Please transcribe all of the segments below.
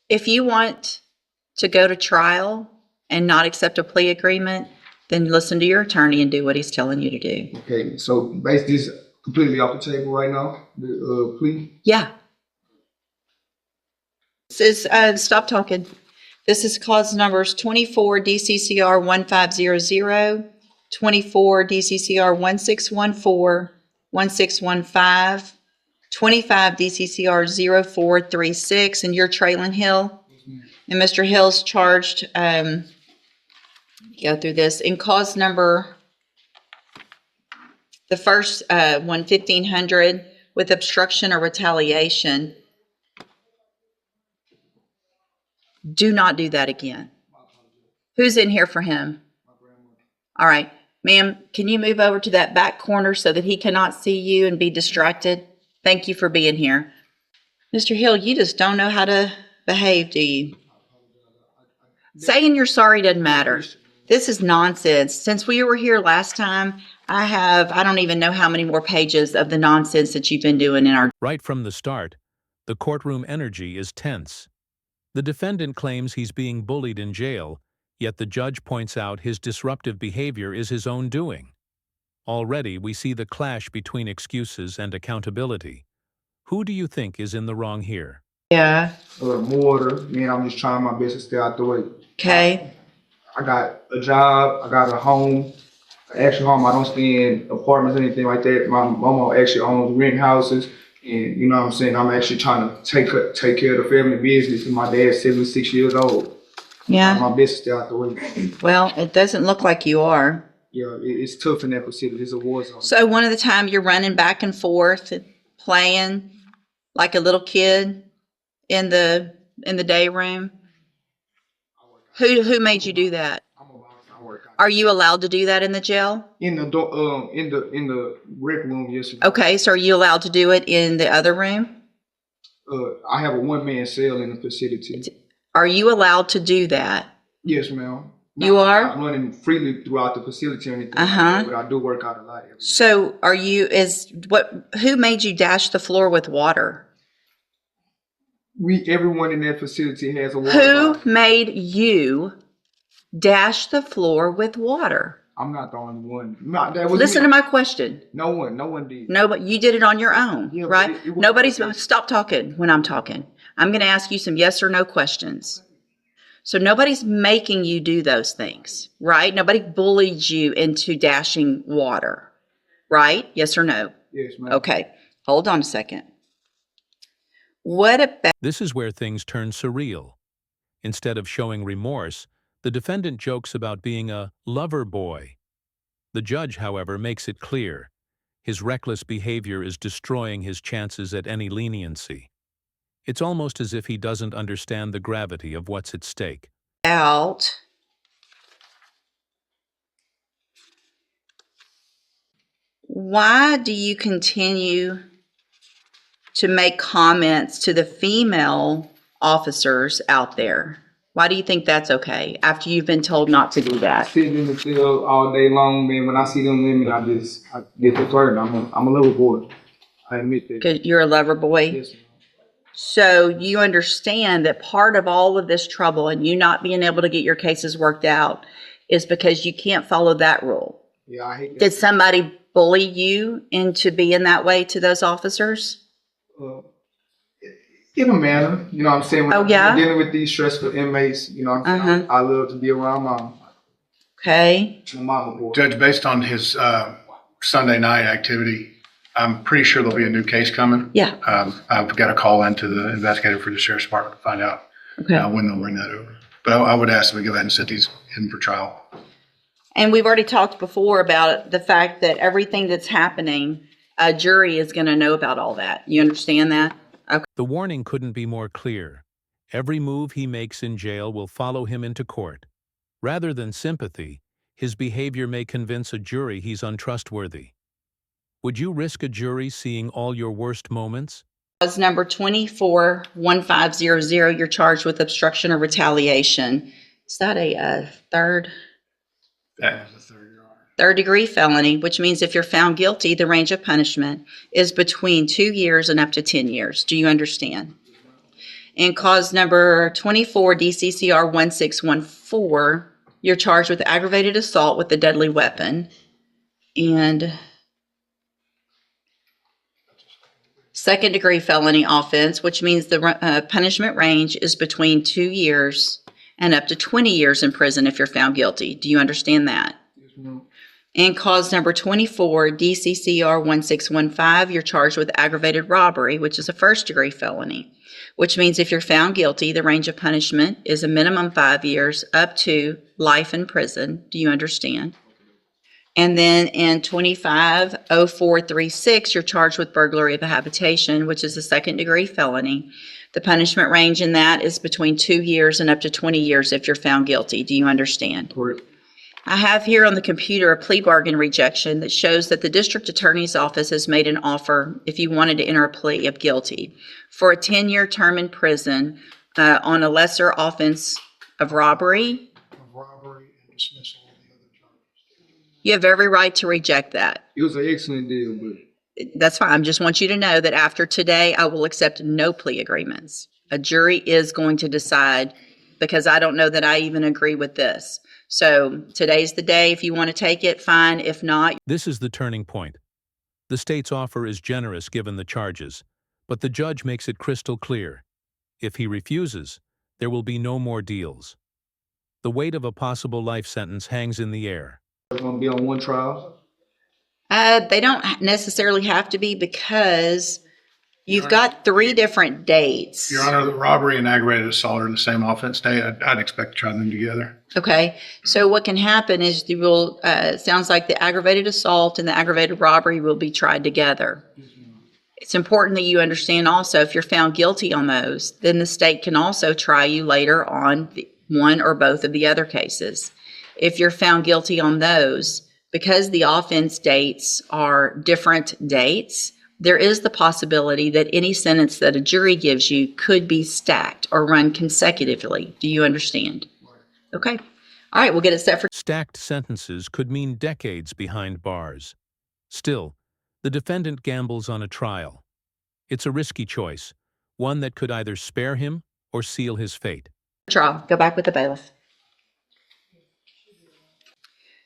If you want to go to trial and not accept a plea agreement, then listen to your attorney and do what he's telling you to do. Okay, so basically this is completely off the table right now, the plea? Yeah. This is, stop talking. This is cause numbers 24 DCCR 1500, 24 DCCR 1614, 1615, 25 DCCR 0436, and you're Traylon Hill. And Mr. Hill's charged, go through this, in cause number, the first one, 1500, with obstruction or retaliation. Do not do that again. Who's in here for him? All right. Ma'am, can you move over to that back corner so that he cannot see you and be distracted? Thank you for being here. Mr. Hill, you just don't know how to behave, do you? Saying you're sorry doesn't matter. This is nonsense. Since we were here last time, I don't even know how many more pages of the nonsense that you've been doing in our... Right from the start, the courtroom energy is tense. The defendant claims he's being bullied in jail, yet the judge points out his disruptive behavior is his own doing. Already, we see the clash between excuses and accountability. Who do you think is in the wrong here? Yeah. Water. Man, I'm just trying my best to stay out the way. Okay. I got a job. I got a home. An actual home. I don't stay in apartments or anything like that. My mama actually owns rent houses. And you know what I'm saying? I'm actually trying to take care of the family business. And my dad's 76 years old. Yeah. My best to stay out the way. Well, it doesn't look like you are. Yeah, it's tough in that facility. It's a war zone. So one of the time you're running back and forth, playing like a little kid in the day room. Who made you do that? Are you allowed to do that in the jail? In the rec room, yes. Okay, so are you allowed to do it in the other room? I have a one-man cell in the facility. Are you allowed to do that? Yes, ma'am. You are? I'm running freely throughout the facility or anything. But I do work out a lot. So who made you dash the floor with water? Everyone in that facility has a water Who bottle. made you dash the floor with water? I'm not the only one. Listen to my question. No one did. No, but you did it on your own, Yeah, right? it was Nobody's, okay. stop talking when I'm talking. I'm going to ask you some yes or no questions. So nobody's making you do those things, right? Nobody bullied you into dashing water, right? Yes or no? Yes, ma'am. Okay, hold on a second. What about... This is where things turn surreal. Instead of showing remorse, the defendant jokes about being a lover boy. The judge, however, makes it clear. His reckless behavior is destroying his chances at any leniency. It's almost as if he doesn't understand the gravity of what's at stake. Why do you continue to make comments to the female officers out there? Why do you think that's okay after you've been told not to do that? Sitting in the cell all day long, man. When I see them women, I get concerned. I'm a little boy. I admit that. 'Cause you're a lover boy? Yes, ma'am. So you understand that part of all of this trouble and you not being able to get your cases worked out is because you can't follow that rule. Yeah, I hate that. Did somebody bully you into being that way to those officers? In a manner, you know what I'm saying? When Oh, yeah? I'm dealing with these stressful inmates, you know what I'm saying? I love to be around my Okay. mama boy. Judge, based on his Sunday night activity, I'm pretty sure there'll be a new case coming. Yeah. I've got a call into the investigator for the sheriff's department to find out when they'll bring that over. But I would ask them to go ahead and set these in for trial. And we've already talked before about the fact that everything that's happening, a jury is going to know about all that. You understand that? Okay. The warning couldn't be more clear. Every move he makes in jail will follow him into court. Rather than sympathy, his behavior may convince a jury he's untrustworthy. Would you risk a jury seeing all your worst moments? Cause number 24-1500, you're charged with obstruction or retaliation. Is that a third degree felony, which means if you're found guilty, the range of punishment is between 2 years and up to 10 years. Do you understand? In cause number 24, DCCR 1614, you're charged with aggravated assault with a deadly weapon. And second degree felony offense, which means the punishment range is between 2 years and up to 20 years in prison if you're found guilty. Do you understand that? Yes, ma'am. And cause number 24, DCCR 1615, you're charged with aggravated robbery, which is a first degree felony, which means if you're found guilty, the range of punishment is a minimum 5 years up to life in prison. Do you understand? And then in 250436, you're charged with burglary of a habitation, which is a second degree felony. The punishment range in that is between 2 years and up to 20 years if you're found guilty. Do you understand? Correct. I have here on the computer a plea bargain rejection that shows that the district attorney's office has made an offer, if you wanted to enter a plea of guilty, for a 10-year term in prison on a lesser offense of robbery. Robbery and dismissal of the other charges. You have every right to reject that. It was an excellent deal, but That's fine. I just want you to know that after today, I will accept no plea agreements. A jury is going to decide, because I don't know that I even agree with this. So today's the day. If you want to take it, fine. If not. This is the turning point. The state's offer is generous given the charges, but the judge makes it crystal clear. If he refuses, there will be no more deals. The weight of a possible life sentence hangs in the air. it's going to be on one trial. They don't necessarily have to be, because you've got 3 different dates. Your Honor, the robbery and aggravated assault are in the same offense day. I'd expect to try them together. Okay, so what can happen is you will, it sounds like the aggravated assault and the aggravated robbery will be tried together. It's important that you understand also, if you're found guilty on those, then the state can also try you later on one or both of the other cases. If you're found guilty on those, because the offense dates are different dates, there is the possibility that any sentence that a jury gives you could be stacked or run consecutively. Do you understand? Okay. All right, we'll get it set for. Stacked sentences could mean decades behind bars. Still, the defendant gambles on a trial. It's a risky choice, one that could either spare him or seal his fate. Trial. Go back with the bailiff.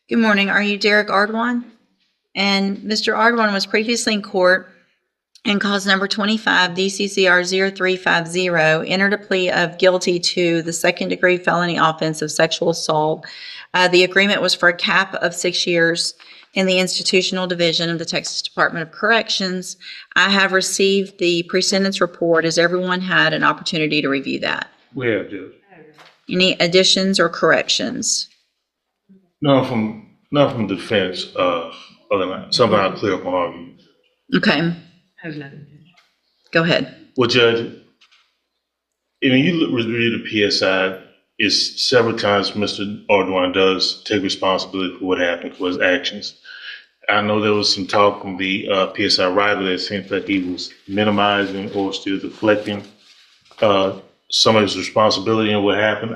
Good morning. Are you Derek Ardwan? And Mr. Ardwan was previously in court in cause number 25, DCCR 0350, entered a plea of guilty to the second degree felony offense of sexual assault. The agreement was for a cap of 6 years in the institutional division of the Texas Department of Corrections. I have received the pre-sentence report. Has everyone had an opportunity to review that? We have, Judge. Any additions or corrections? None from defense, other than that. Something I'll clear up on argument. Okay. Go ahead. Well, Judge, when you review the PSI, it's several times Mr. Ardwan does take responsibility for what happened, for his actions. I know there was some talk from the PSI writer that seems that he was minimizing or still deflecting some of his responsibility in what happened.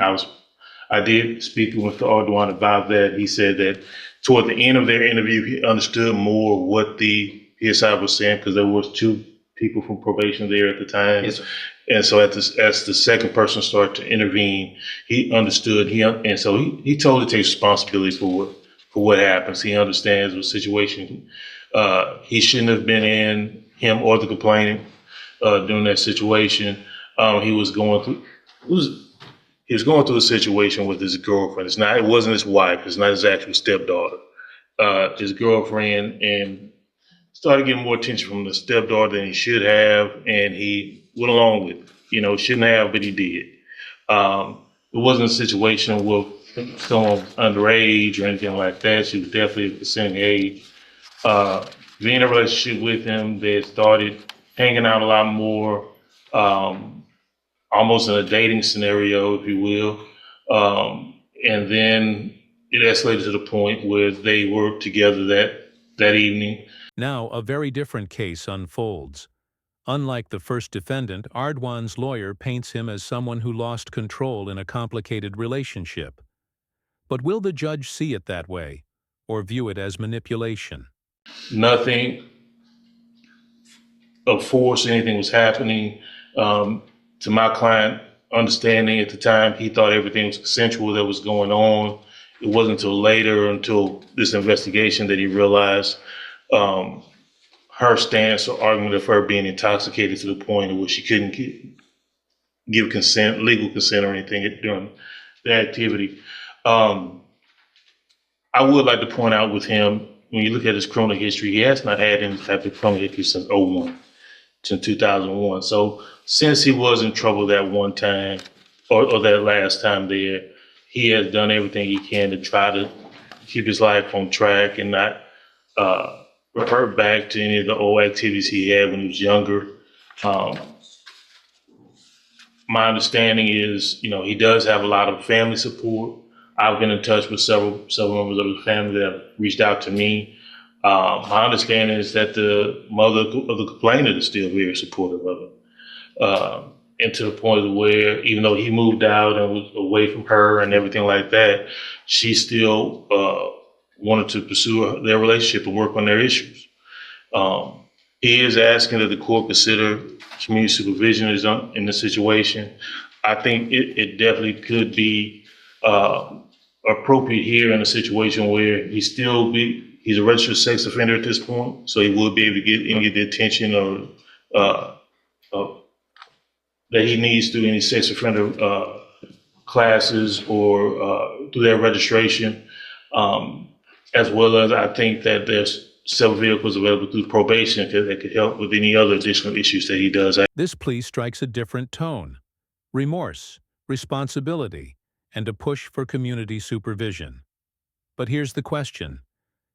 I did speak with Mr. Ardwan about that. He said that toward the end of their interview, he understood more what the PSI was saying, because there was 2 people from probation there at the time. Yes, sir. And so as the second person started to intervene, he understood. And so he totally takes responsibility for what happens. He understands the situation. He shouldn't have been in, him or the complainant, during that situation. He was going through a situation with his girlfriend. It wasn't his wife. It's not his actual stepdaughter. His girlfriend, and started getting more attention from the stepdaughter than he should have, and he went along with it. Shouldn't have, but he did. It wasn't a situation with someone underage or anything like that. She was definitely the same age. Being in a relationship with him, they started hanging out a lot more, almost in a dating scenario, if you will. And then it escalated to the point where they worked together that evening. Now, a very different case unfolds. Unlike the first defendant, Ardwan's lawyer paints him as someone who lost control in a complicated relationship. But will the judge see it that way, or view it as manipulation? Nothing of force, anything was happening. To my client understanding at the time, he thought everything was consensual that was going on. It wasn't until later, until this investigation, that he realized her stance or argument of her being intoxicated to the point where she couldn't give consent, legal consent or anything during the activity. I would like to point out with him, when you look at his criminal history, he has not had any type of criminal history since 2001, since 2001. So since he was in trouble that one time or that last time there, he has done everything he can to try to keep his life on track and not revert back to any of the old activities he had when he was younger. My understanding is, he does have a lot of family support. I've been in touch with several members of his family that have reached out to me. My understanding is that the mother of the complainant is still very supportive of him. And to the point where, even though he moved out and was away from her and everything like that, she still wanted to pursue their relationship and work on their issues. He is asking that the court consider community supervision in this situation. I think it definitely could be appropriate here in a situation where he's a registered sex offender at this point, so he would be able to get any of the attention or that he needs through any sex offender classes or through their registration, as well as I think that there's several vehicles available through probation that could help with any other additional issues that he does. This plea strikes a different tone: remorse, responsibility, and a push for community supervision. But here's the question: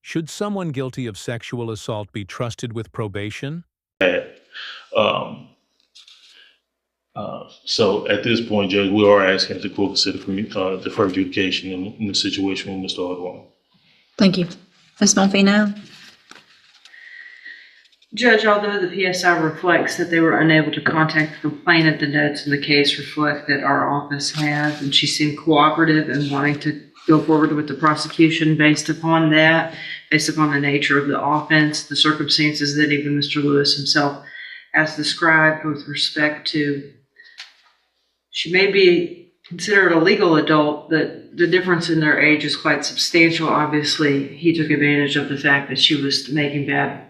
should someone guilty of sexual assault be trusted with probation? So at this point, Judge, we are asking that the court consider deferred adjudication in the situation with Mr. Hardwine. Thank you. Ms. Malfino? Judge, although the PSI reflects that they were unable to contact the complainant, the notes in the case reflect that our office has, and she seemed cooperative and wanting to go forward with the prosecution based upon that, based upon the nature of the offense, the circumstances that even Mr. Lewis himself has described with respect to. She may be considered a legal adult, but the difference in their age is quite substantial. Obviously, he took advantage of the fact that she was making bad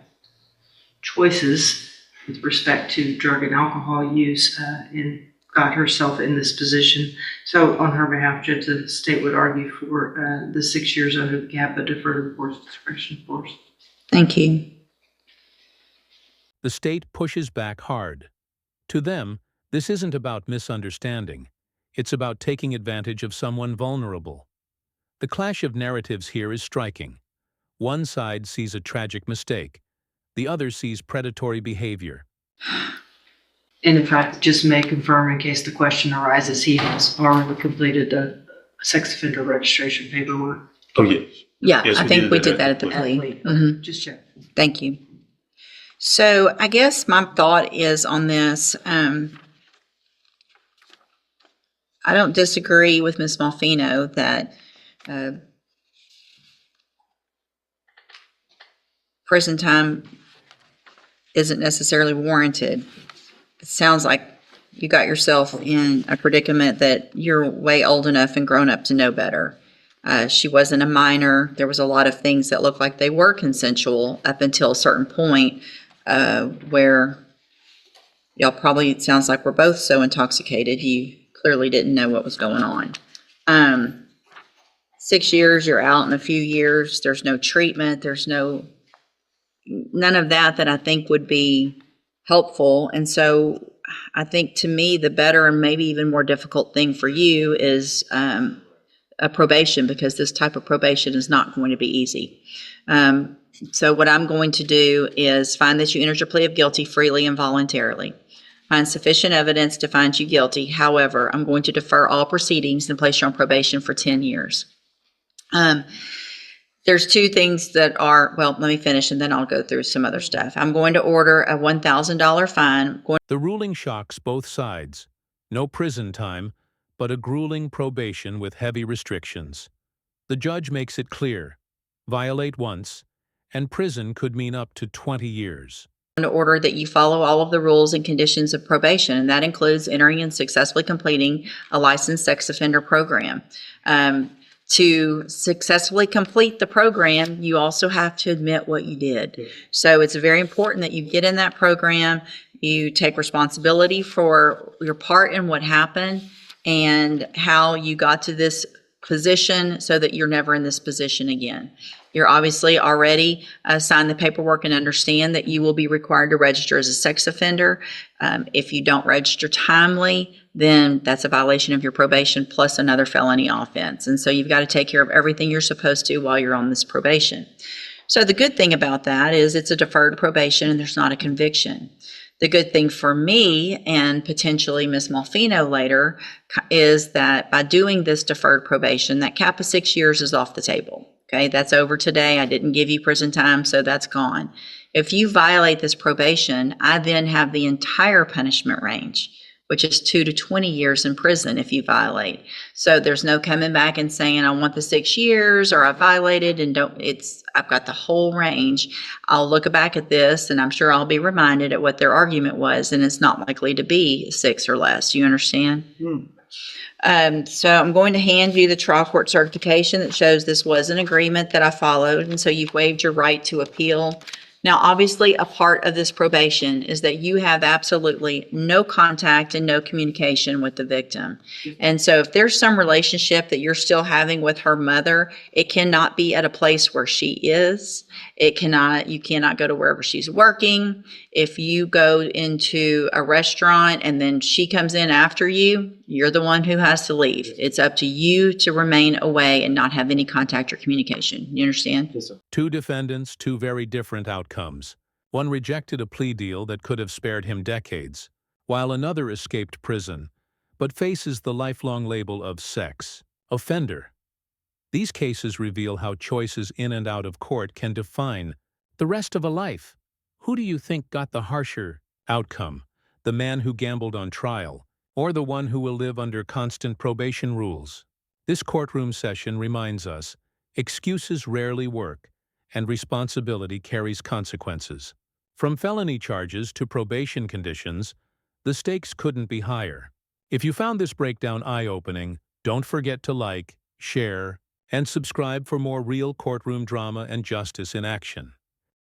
choices with respect to drug and alcohol use and got herself in this position. So on her behalf, Judge, the state would argue for the 6 years under the gap, but deferred enforced discretion force. Thank you. The state pushes back hard. To them, this isn't about misunderstanding. It's about taking advantage of someone vulnerable. The clash of narratives here is striking. One side sees a tragic mistake. The other sees predatory behavior. And in fact, just may confirm in case the question arises, he has already completed the sex offender registration paperwork. Oh, yes. Yeah, Yes, I think we did that at the plea. Okay, just check. Thank you. So I guess my thought is on this, I don't disagree with Ms. Malfino that prison time isn't necessarily warranted. It sounds like you got yourself in a predicament that you're way old enough and grown up to know better. She wasn't a minor. There was a lot of things that looked like they were consensual up until a certain point where y'all probably, it sounds like we're both so intoxicated you clearly didn't know what was going on. 6 years, you're out in a few years. There's no treatment. There's none of that I think would be helpful. And so I think to me, the better and maybe even more difficult thing for you is a probation, because this type of probation is not going to be easy. So what I'm going to do is find that you entered your plea of guilty freely and voluntarily. Find sufficient evidence to find you guilty. However, I'm going to defer all proceedings and place you on probation for 10 years. There's two things that are, well, let me finish and then I'll go through some other stuff. I'm going to order a $1,000 fine. The ruling shocks both sides. No prison time, but a grueling probation with heavy restrictions. The judge makes it clear: violate once, and prison could mean up to 20 years. in order that you follow all of the rules and conditions of probation, and that includes entering and successfully completing a licensed sex offender program. To successfully complete the program, you also have to admit what you did. So it's very important that you get in that program, you take responsibility for your part in what happened and how you got to this position so that you're never in this position again. You're obviously already signed the paperwork and understand that you will be required to register as a sex offender. If you don't register timely, then that's a violation of your probation plus another felony offense. And so you've got to take care of everything you're supposed to while you're on this probation. So the good thing about that is it's a deferred probation and there's not a conviction. The good thing for me and potentially Ms. Malfino later is that by doing this deferred probation, that cap of 6 years is off the table. Okay, that's over today. I didn't give you prison time, so that's gone. If you violate this probation, I then have the entire punishment range, which is 2 to 20 years in prison if you violate. So there's no coming back and saying, I want the 6 years or I violated and I've got the whole range. I'll look back at this and I'm sure I'll be reminded at what their argument was, and it's not likely to be 6 or less. You understand? So I'm going to hand you the trial court certification that shows this was an agreement that I followed, and so you've waived your right to appeal. Now, obviously, a part of this probation is that you have absolutely no contact and no communication with the victim. And so if there's some relationship that you're still having with her mother, it cannot be at a place where she is. You cannot go to wherever she's working. If you go into a restaurant and then she comes in after you, you're the one who has to leave. It's up to you to remain away and not have any contact or communication. You understand? Yes, sir. Two defendants, two very different outcomes. One rejected a plea deal that could have spared him decades, while another escaped prison, but faces the lifelong label of sex offender. These cases reveal how choices in and out of court can define the rest of a life. Who do you think got the harsher outcome? The man who gambled on trial, or the one who will live under constant probation rules? This courtroom session reminds us, excuses rarely work, and responsibility carries consequences. From felony charges to probation conditions, the stakes couldn't be higher. If you found this breakdown eye-opening, don't forget to like, share, and subscribe for more real courtroom drama and justice in action.